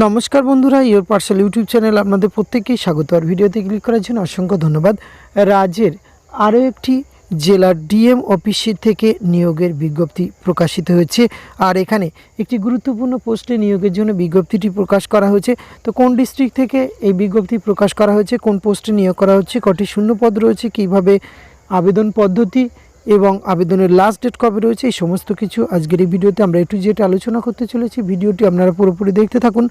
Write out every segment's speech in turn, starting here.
নমস্কার বন্ধুরা, your parcel YouTube channel আপনাদের প্রত্যেককেই স্বাগত। আর ভিডিওতে ক্লিক করার জন্য অসংখ্য ধন্যবাদ। রাজ্যের আরও একটি জেলার ডিএম অফিসের থেকে নিয়োগের বিজ্ঞপ্তি প্রকাশিত হয়েছে। আর এখানে একটি গুরুত্বপূর্ণ পোস্টে নিয়োগের জন্য বিজ্ঞপ্তিটি প্রকাশ করা হয়েছে। তো কোন ডিস্ট্রিক্ট থেকে এই বিজ্ঞপ্তি প্রকাশ করা হয়েছে, কোন পোস্টে নিয়োগ করা হচ্ছে, কটি শূন্যপদ রয়েছে, কীভাবে আবেদন পদ্ধতি এবং আবেদনের লাস্ট ডেট কবে রয়েছে, এই সমস্ত কিছু আজকের এই ভিডিওতে আমরা একটু যেটা আলোচনা করতে চলেছি। ভিডিওটি আপনারা পুরোপুরি দেখতে থাকুন।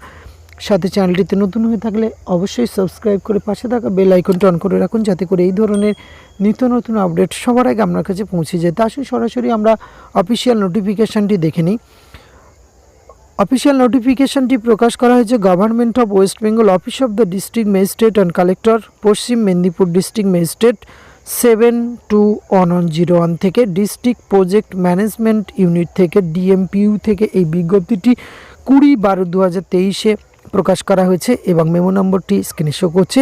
সাথে চ্যানেলটিতে নতুন হয়ে থাকলে অবশ্যই সাবস্ক্রাইব করে পাশে থাকা বেল আইকনটি অন করে রাখুন, যাতে করে এই ধরনের নিত্য নতুন আপডেট সবার আগে আপনার কাছে পৌঁছে যায়। তা আসুন সরাসরি আমরা অফিসিয়াল নোটিফিকেশানটি দেখে নিই। অফিসিয়াল নোটিফিকেশানটি প্রকাশ করা হয়েছে government of West Bengal, office of the district magistrate and collector, Paschim Medinipur district magistrate 721101 থেকে, ডিস্ট্রিক্ট প্রজেক্ট ম্যানেজমেন্ট ইউনিট থেকে, ডিএমপিইউ থেকে এই বিজ্ঞপ্তিটি 20/12/2023-এ প্রকাশ করা হয়েছে এবং মেমো নম্বরটি স্ক্রিনে শো করছে।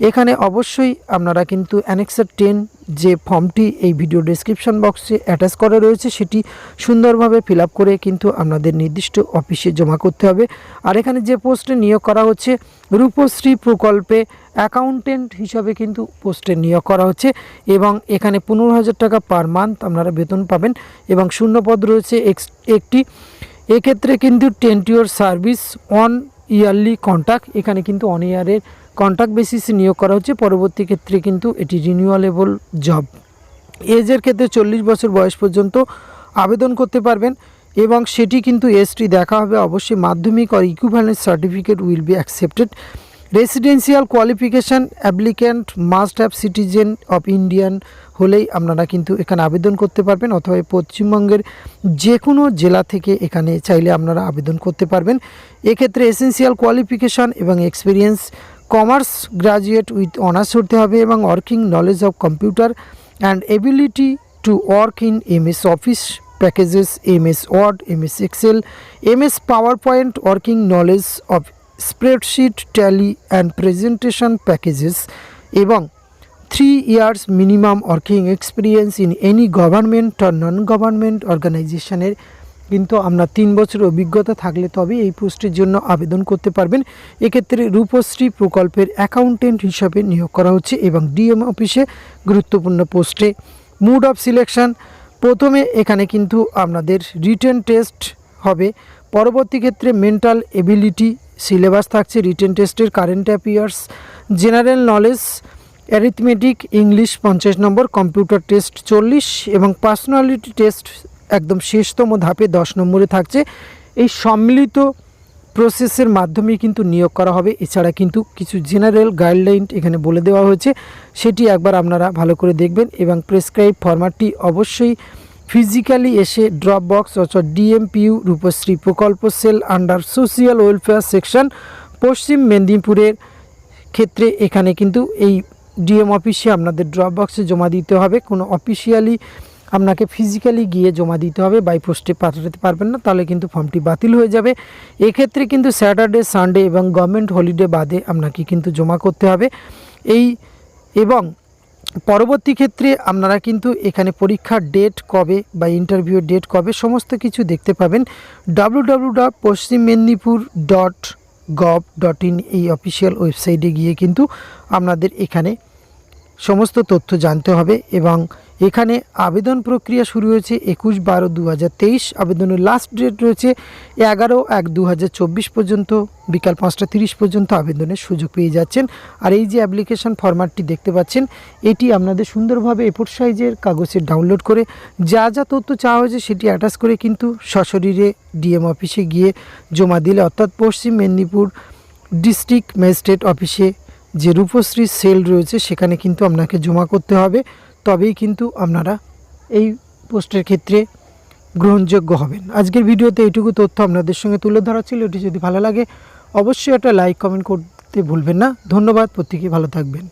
এখানে অবশ্যই আপনারা কিন্তু অ্যানেক্সার 10 যে ফর্মটি এই ভিডিও ডেসক্রিপশন বক্সে অ্যাটাচ করা রয়েছে সেটি সুন্দরভাবে ফিল আপ করে কিন্তু আপনাদের নির্দিষ্ট অফিসে জমা করতে হবে। আর এখানে যে পোস্টে নিয়োগ করা হচ্ছে রূপশ্রী প্রকল্পে অ্যাকাউন্টেন্ট হিসাবে কিন্তু পোস্টে নিয়োগ করা হচ্ছে এবং এখানে 15,000 টাকা পার মান্থ আপনারা বেতন পাবেন এবং শূন্যপদ রয়েছে একটি। এক্ষেত্রে কিন্তু 10 year service on yearly contract, এখানে কিন্তু অন ইয়ারের কন্ট্রাক্ট বেসিসে নিয়োগ করা হচ্ছে। পরবর্তী ক্ষেত্রে কিন্তু এটি রিনিউয়ালেবল জব। এজের ক্ষেত্রে 40 বছর বয়স পর্যন্ত আবেদন করতে পারবেন এবং সেটি কিন্তু এসটি দেখা হবে। অবশ্যই মাধ্যমিক আর equivalence certificate will be accepted. Residential qualification applicant must have citizen of Indian হলেই আপনারা কিন্তু এখানে আবেদন করতে পারবেন, অথবা পশ্চিমবঙ্গের যে কোনো জেলা থেকে এখানে চাইলে আপনারা আবেদন করতে পারবেন। এক্ষেত্রে এসেন্সিয়াল কোয়ালিফিকেশান এবং experience commerce graduate with honours হতে হবে এবং working knowledge of computer and ability to work in MS office packages, MS word, MS excel, MS power point, working knowledge of spreadsheet, tally and presentation packages এবং 3 years minimum working experience in any government আর non government অর্গানাইজেশনের কিন্তু আপনার 3 বছর অভিজ্ঞতা থাকলে তবে এই পোস্টের জন্য আবেদন করতে পারবেন। এক্ষেত্রে রূপশ্রী প্রকল্পের অ্যাকাউন্টেন্ট হিসাবে নিয়োগ করা হচ্ছে এবং ডিএম অফিসে গুরুত্বপূর্ণ পোস্টে। মুড অফ সিলেকশন, প্রথমে এখানে কিন্তু আপনাদের রিটেন টেস্ট হবে। পরবর্তী ক্ষেত্রে মেন্টাল এবিলিটি সিলেবাস থাকছে, রিটেন টেস্টের current affairs, general knowledge, arithmetic, English 50 নম্বর, কম্পিউটার টেস্ট 40 এবং পার্সোনালিটি টেস্ট একদম শেষতম ধাপে 10 নম্বরে থাকছে। এই সম্মিলিত প্রসেসের মাধ্যমে কিন্তু নিয়োগ করা হবে। এছাড়া কিন্তু কিছু জেনারেল গাইডলাইন এখানে বলে দেওয়া হয়েছে, সেটি একবার আপনারা ভালো করে দেখবেন এবং প্রেসক্রাইব ফরম্যাটটি অবশ্যই ফিজিক্যালি এসে ড্রপ বক্স অথবা ডিএমপিইউ রূপশ্রী প্রকল্প cell under social welfare section পশ্চিম মেদিনীপুরের ক্ষেত্রে এখানে কিন্তু এই ডিএম অফিসে আপনাদের ড্রপ বক্সে জমা দিতে হবে। কোনো অফিসিয়ালি আপনাকে ফিজিক্যালি গিয়ে জমা দিতে হবে, বাই পোস্টে পাঠাতে পারবেন না, তাহলে কিন্তু ফর্মটি বাতিল হয়ে যাবে। এক্ষেত্রে কিন্তু স্যাটারডে, সানডে এবং গভর্নমেন্ট হলিডে বাদে আপনাকে কিন্তু জমা করতে হবে এবং পরবর্তী ক্ষেত্রে আপনারা কিন্তু এখানে পরীক্ষার ডেট কবে বা ইন্টারভিউর ডেট কবে সমস্ত কিছু দেখতে পাবেন www.পশ্চিমমেদিনীপুর.gov.in এই অফিসিয়াল ওয়েবসাইটে গিয়ে কিন্তু আপনাদের এখানে সমস্ত তথ্য জানতে হবে। এবং এখানে আবেদন প্রক্রিয়া শুরু হয়েছে 21/12/2023, আবেদনের লাস্ট ডেট রয়েছে 11/1/2024 পর্যন্ত, বিকাল 5:30 পর্যন্ত আবেদনের সুযোগ পেয়ে যাচ্ছেন। আর এই যে অ্যাপ্লিকেশন ফরম্যাটটি দেখতে পাচ্ছেন, এটি আপনাদের সুন্দরভাবে A4 সাইজের কাগজে ডাউনলোড করে যা যা তথ্য চাওয়া হয়েছে সেটি অ্যাটাচ করে কিন্তু সশরীরে ডিএম অফিসে গিয়ে জমা দিলে, অর্থাৎ পশ্চিম মেদিনীপুর ডিস্ট্রিক্ট ম্যাজিস্ট্রেট অফিসে যে রূপশ্রী সেল রয়েছে সেখানে কিন্তু আপনাকে জমা করতে হবে, তবেই কিন্তু আপনারা এই পোস্টের ক্ষেত্রে গ্রহণযোগ্য হবেন। আজকের ভিডিওতে এইটুকু তথ্য আপনাদের সঙ্গে তুলে ধরা ছিল। এটি যদি ভালো লাগে অবশ্যই একটা লাইক কমেন্ট করতে ভুলবেন না। ধন্যবাদ, প্রত্যেকেই ভালো থাকবেন।